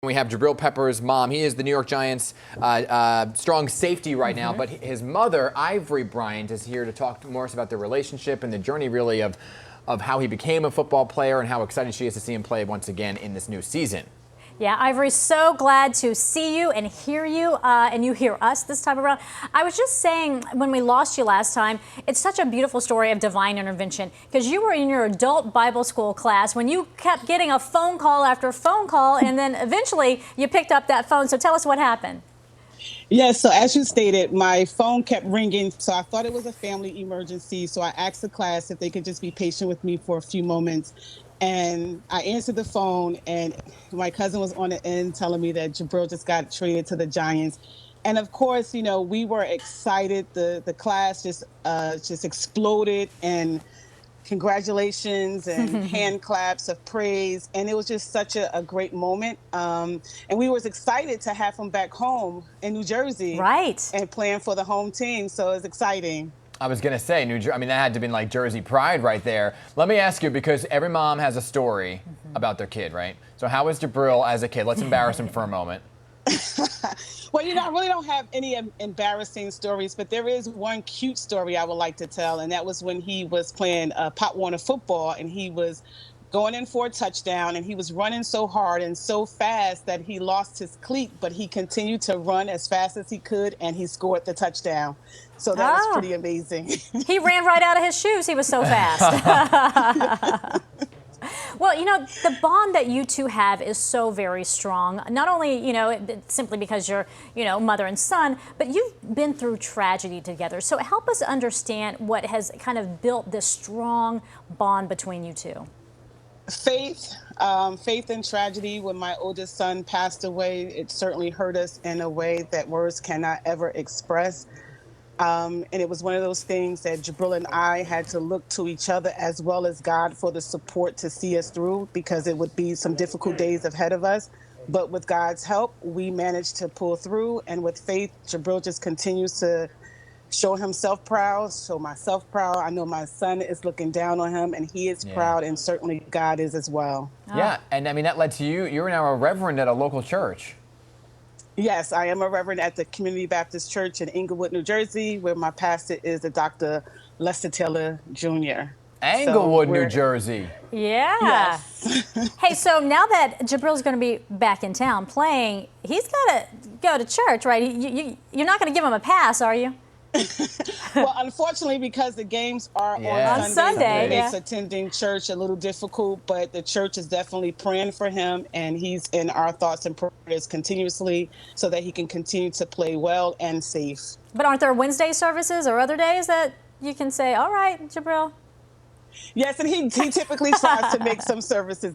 We have Jabrill Peppers' mom. He is the New York Giants' strong safety right now, but his mother, Ivory Bryant, is here to talk more about their relationship and the journey, really, of how he became a football player and how excited she is to see him play once again in this new season. Yeah, Ivory, so glad to see you and hear you, and you hear us this time around. I was just saying, when we lost you last time, it's such a beautiful story of divine intervention, because you were in your adult Bible school class when you kept getting a phone call after phone call, and then eventually you picked up that phone. So tell us what happened. Yes, so as you stated, my phone kept ringing, so I thought it was a family emergency. So I asked the class if they could just be patient with me for a few moments. And I answered the phone, and my cousin was on the end telling me that Jabrill just got traded to the Giants. And of course, you know, we were excited. The class just exploded, and congratulations and hand claps of praise. And it was just such a great moment. And we was excited to have him back home in New Jersey. Right. And playing for the home team. So it's exciting. I was going to say, I mean, that had to be like Jersey pride right there. Let me ask you, because every mom has a story about their kid, right? So how was Jabrill as a kid? Let's embarrass him for a moment. Well, you know, I really don't have any embarrassing stories, but there is one cute story I would like to tell, and that was when he was playing Pop Warner football, and he was going in for a touchdown, and he was running so hard and so fast that he lost his cleat, but he continued to run as fast as he could, and he scored the touchdown. So that was pretty amazing. He ran right out of his shoes. He was so fast. Well, you know, the bond that you two have is so very strong. Not only, you know, simply because you're, you know, mother and son, but you've been through tragedy together. So help us understand what has kind of built this strong bond between you two. Faith and tragedy. When my oldest son passed away, it certainly hurt us in a way that words cannot ever express. And it was one of those things that Jabrill and I had to look to each other as well as God for the support to see us through, because it would be some difficult days ahead of us. But with God's help, we managed to pull through. And with faith, Jabrill just continues to show himself proud, show myself proud. I know my son is looking down on him, and he is proud, and certainly God is as well. Yeah, and I mean, that led to you're now a reverend at a local church. Yes, I am a reverend at the Community Baptist Church in Englewood, New Jersey, where my pastor is the Dr. Lester Taylor Jr. Englewood, New Jersey. Yeah. Yes. Hey, so now that Jabrill's going to be back in town playing, he's got to go to church, right? You're not going to give him a pass, are you? Well, unfortunately, because the games are on Sunday, it makes attending church a little difficult, but the church is definitely praying for him, and he's in our thoughts and prayers continuously so that he can continue to play well and safe. But aren't there Wednesday services or other days that you can say, all right, Jabrill? Yes, and he typically tries to make some services.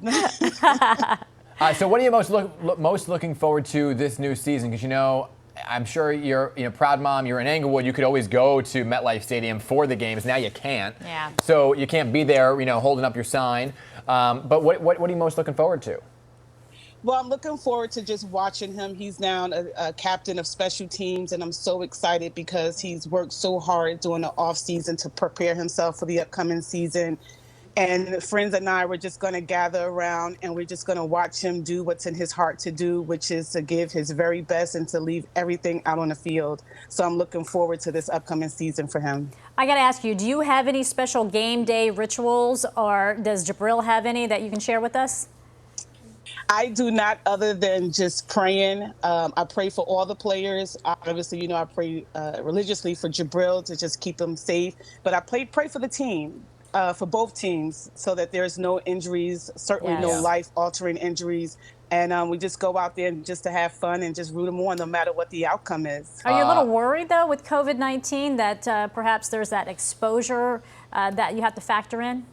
So what are you most looking forward to this new season? Because, you know, I'm sure you're a proud mom. You're in Englewood. You could always go to MetLife Stadium for the games. Now you can't. Yeah. So you can't be there, you know, holding up your sign. But what are you most looking forward to? Well, I'm looking forward to just watching him. He's now a captain of special teams, and I'm so excited because he's worked so hard during the off season to prepare himself for the upcoming season. And friends and I were just going to gather around, and we're just going to watch him do what's in his heart to do, which is to give his very best and to leave everything out on the field. So I'm looking forward to this upcoming season for him. I got to ask you, do you have any special game day rituals, or does Jabrill have any that you can share with us? I do not, other than just praying. I pray for all the players. Obviously, you know, I pray religiously for Jabrill to just keep them safe. But I pray for the team. For both teams, so that there's no injuries, certainly no life-altering injuries, and we just go out there just to have fun and just root them on, no matter what the outcome is. Are you a little worried, though, with COVID-19 that perhaps there's that exposure that you have to factor in?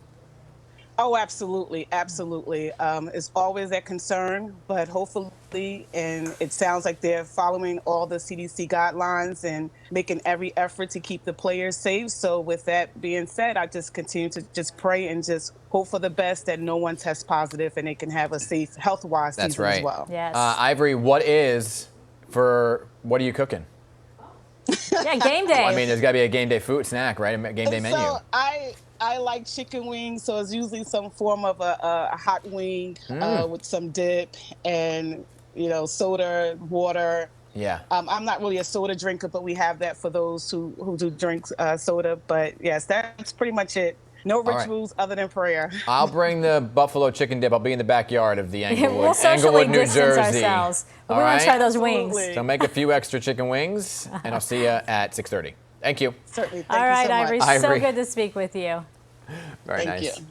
Oh, absolutely, absolutely. It's always that concern, but hopefully, and it sounds like they're following all the CDC guidelines and making every effort to keep the players safe. So with that being said, I just continue to just pray and just hope for the best that no one tests positive and they can have a safe, health-wise season as well. Yes. Ivory, what are you cooking? Yeah, game day. Well, I mean, there's got to be a game day food snack, right? A game day menu. So I like chicken wings, so it's usually some form of a hot wing with some dip, and soda, water. Yeah. I'm not really a soda drinker, but we have that for those who do drink soda. But yes, that's pretty much it. No All right. rituals other than prayer. I'll bring the buffalo chicken dip. I'll be in the backyard of the Englewood, We'll socially Englewood, New distance Jersey. ourselves. But All we want right? to try those Absolutely. wings. So make a few extra chicken wings, and I'll see you at 6:30. Thank you. Certainly. All Thank right, you so much. Ivory, so Ivory. good to speak with you. Very Thank nice. you.